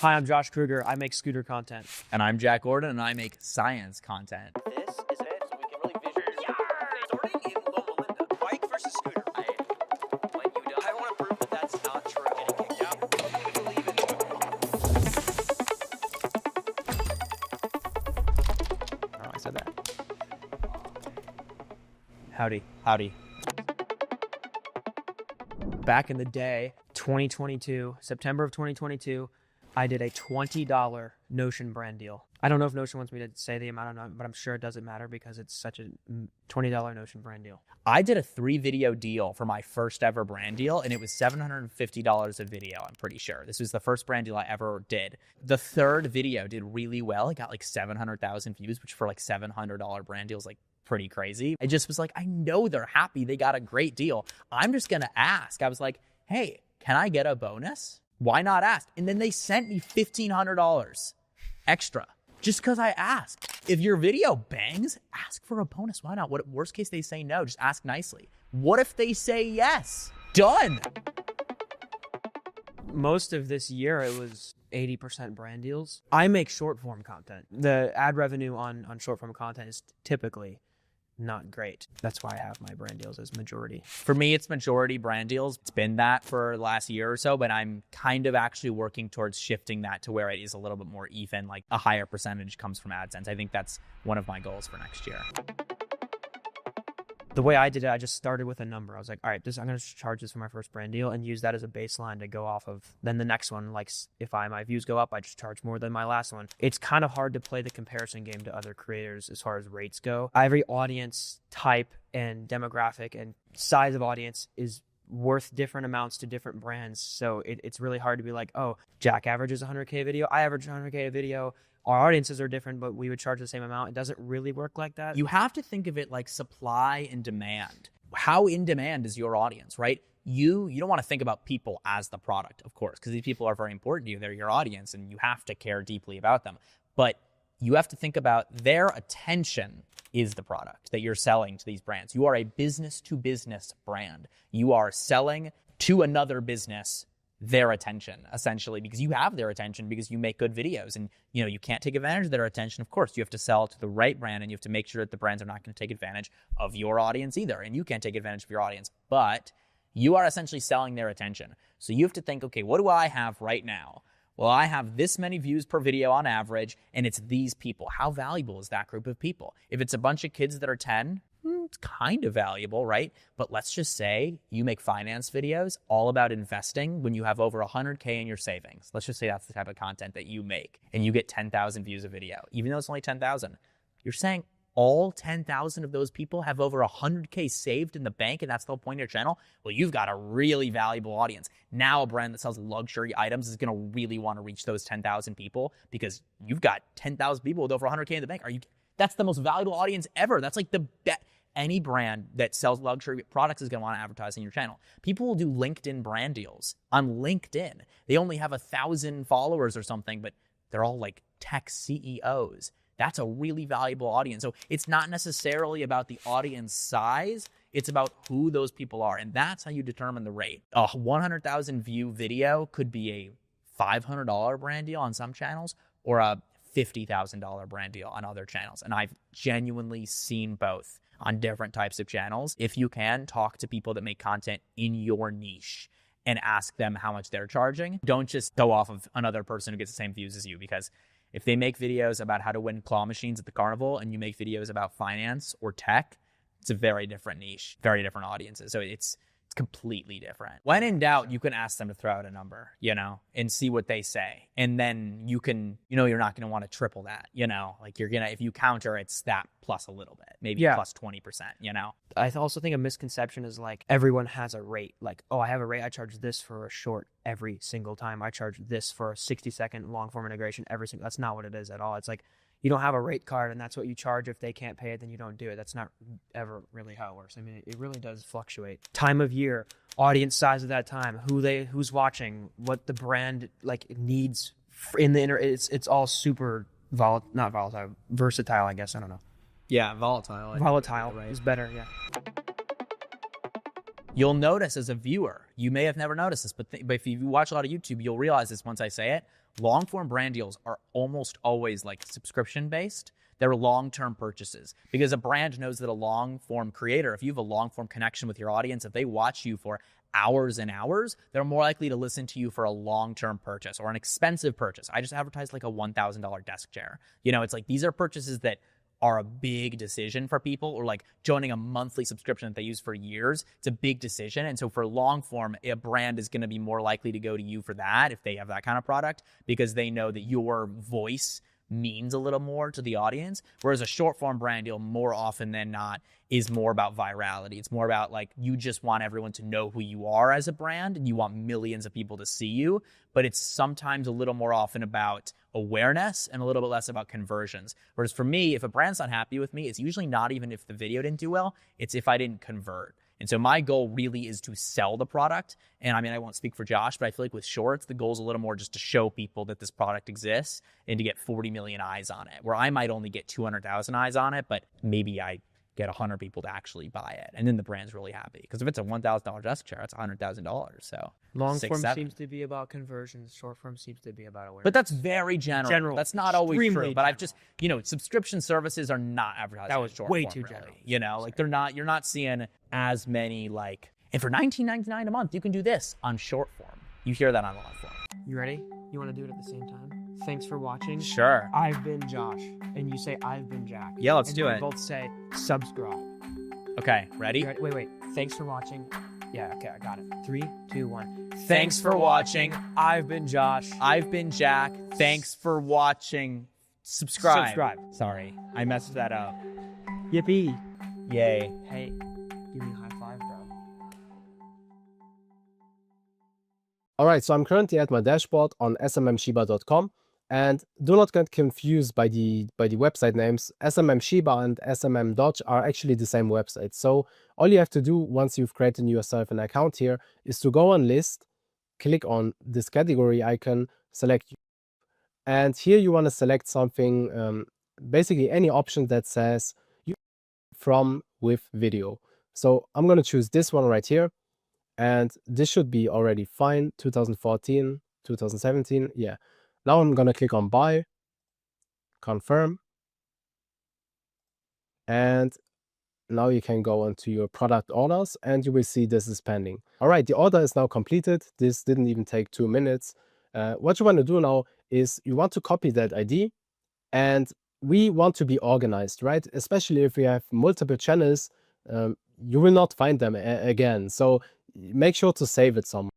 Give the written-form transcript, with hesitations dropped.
Hi, I'm Josh Kruger. I make scooter content. And I'm Jack Gordon, and I make science content. This is it, so we can really visualize. Starting in Loma Linda, bike versus scooter. I want to prove that that's not true. Getting kicked out. Believe it. Oh, I said that. Howdy. Howdy. Back in the day, 2022, September of 2022, I did a $20 Notion brand deal. I don't know if Notion wants me to say the amount or not, but I'm sure it doesn't matter because it's such a $20 Notion brand deal. I did a 3-video deal for my first ever brand deal, and it was $750 a video, I'm pretty sure. This was the first brand deal I ever did. The third video did really well. It got like 700,000 views, which for like $700 brand deals, like pretty crazy. I just was like, I know they're happy. They got a great deal. I'm just going to ask. I was like, hey, can I get a bonus? Why not ask? And then they sent me $1,500 extra just because I asked. If your video bangs, ask for a bonus. Why not? What worst case they say no, just ask nicely. What if they say yes? Done. Most of this year, it was 80% brand deals. I make short form content. The ad revenue on short form content is typically not great. That's why I have my brand deals as majority. For me, it's majority brand deals. It's been that for the last year or so, but I'm kind of actually working towards shifting that to where it is a little bit more even, like a higher percentage comes from AdSense. I think that's one of my goals for next year. The way I did it, I just started with a number. I was like, all right, I'm going to charge this for my first brand deal and use that as a baseline to go off of. Then the next one, like if my views go up, I just charge more than my last one. It's kind of hard to play the comparison game to other creators as far as rates go. Every audience type and demographic and size of audience is worth different amounts to different brands. So it's really hard to be like, oh, Jack averages 100K a video. I average 100K a video. Our audiences are different, but we would charge the same amount. It doesn't really work like that. You have to think of it like supply and demand. How in demand is your audience, right? You don't want to think about people as the product, of course, because these people are very important to you. They're your audience, and you have to care deeply about them. But you have to think about their attention is the product that you're selling to these brands. You are a business-to-business brand. You are selling to another business their attention, essentially, because you have their attention because you make good videos, and you can't take advantage of their attention. Of course, you have to sell to the right brand, and you have to make sure that the brands are not going to take advantage of your audience either, and you can't take advantage of your audience, but you are essentially selling their attention. So you have to think, okay, what do I have right now? Well, I have this many views per video on average, and it's these people. How valuable is that group of people? If it's a bunch of kids that are 10, it's kind of valuable, right? But let's just say you make finance videos all about investing when you have over 100K in your savings. Let's just say that's the type of content that you make, and you get 10,000 views a video. Even though it's only 10,000, you're saying all 10,000 of those people have over 100K saved in the bank, and that's the whole point of your channel? Well, you've got a really valuable audience. Now a brand that sells luxury items is going to really want to reach those 10,000 people because you've got 10,000 people with over 100K in the bank. That's the most valuable audience ever. That's like the best. Any brand that sells luxury products is going to want to advertise on your channel. People will do LinkedIn brand deals on LinkedIn. They only have 1,000 followers or something, but they're all like tech CEOs. That's a really valuable audience. So it's not necessarily about the audience size. It's about who those people are. And that's how you determine the rate. A 100,000 view video could be a $500 brand deal on some channels or a $50,000 brand deal on other channels. And I've genuinely seen both on different types of channels. If you can, talk to people that make content in your niche and ask them how much they're charging. Don't just go off of another person who gets the same views as you, because if they make videos about how to win claw machines at the carnival and you make videos about finance or tech, it's a very different niche, very different audiences. So it's completely different. When in doubt, you can ask them to throw out a number, and see what they say. And then you can, you're not going to want to triple that, like if you counter, it's that plus a little bit, maybe plus 20%, I also think a misconception is like everyone has a rate. Like, oh, I have a rate. I charge this for a short every single time. I charge this for a 60-second long form integration every single. That's not what it is at all. It's like you don't have a rate card and that's what you charge. If they can't pay it, then you don't do it. That's not ever really how it works. I mean, it really does fluctuate. Time of year, audience size of that time, who's watching, what the brand needs in the it's all super versatile, I guess. I don't know. Yeah, volatile. Volatile is better, yeah. You'll notice as a viewer, you may have never noticed this, but if you watch a lot of YouTube, you'll realize this once I say it. Long form brand deals are almost always like subscription based. They're long-term purchases because a brand knows that a long-form creator, if you have a long-form connection with your audience, if they watch you for hours and hours, they're more likely to listen to you for a long-term purchase or an expensive purchase. I just advertised like a $1,000 desk chair. You know, it's like these are purchases that are a big decision for people, or like joining a monthly subscription that they use for years. It's a big decision. And so for long form, a brand is going to be more likely to go to you for that if they have that kind of product, because they know that your voice means a little more to the audience. Whereas a short form brand deal, more often than not, is more about virality. It's more about like, you just want everyone to know who you are as a brand and you want millions of people to see you. But it's sometimes a little more often about awareness and a little bit less about conversions. Whereas for me, if a brand's not happy with me, it's usually not even if the video didn't do well, it's if I didn't convert. And so my goal really is to sell the product. And I mean, I won't speak for Josh, but I feel like with shorts, the goal is a little more just to show people that this product exists and to get 40 million eyes on it, where I might only get 200,000 eyes on it, but maybe I get 100 people to actually buy it. And then the brand's really happy. Because if it's a $1,000 desk chair, it's $100,000. So Long six, form seven. seems to be about conversions. Short form seems to be about awareness. But that's very general. That's not always Extremely true. But I've general. just, subscription services are not advertising. That was in short way form, too really. general. Like you're not seeing as many like, and for $19.99 a month, you can do this on short form. You hear that on long form. You ready? You want to do it at the same time? Thanks for watching. Sure. I've been Josh, and you say I've been Jack. Yeah, let's and do we it. both say subscribe. Okay, ready? You ready? Wait. Thanks for watching. Yeah, okay, I got it. 3, 2, 1. Thanks for watching. I've been Josh. I've been Jack. Thanks for watching. Subscribe. Sorry, I messed that up. Yippee. Yay. Hey, give me a high five, bro. All right, so I'm currently at my dashboard on smmshiba.com, and do not get confused by the website names. SMM Shiba and SMM Dodge are actually the same website. So all you have to do once you've created yourself an account here is to go on list, click on this category icon, select, and here you want to select something, basically any option that says from with video. So I'm going to choose this one right here. And this should be already fine. 2014, 2017. Yeah. Now I'm going to click on buy, confirm. And now you can go onto your product orders and you will see this is pending. All right. The order is now completed. This didn't even take 2 minutes. What you want to do now is you want to copy that ID, and we want to be organized, right? Especially if we have multiple channels, you will not find them again. So make sure to save it somewhere.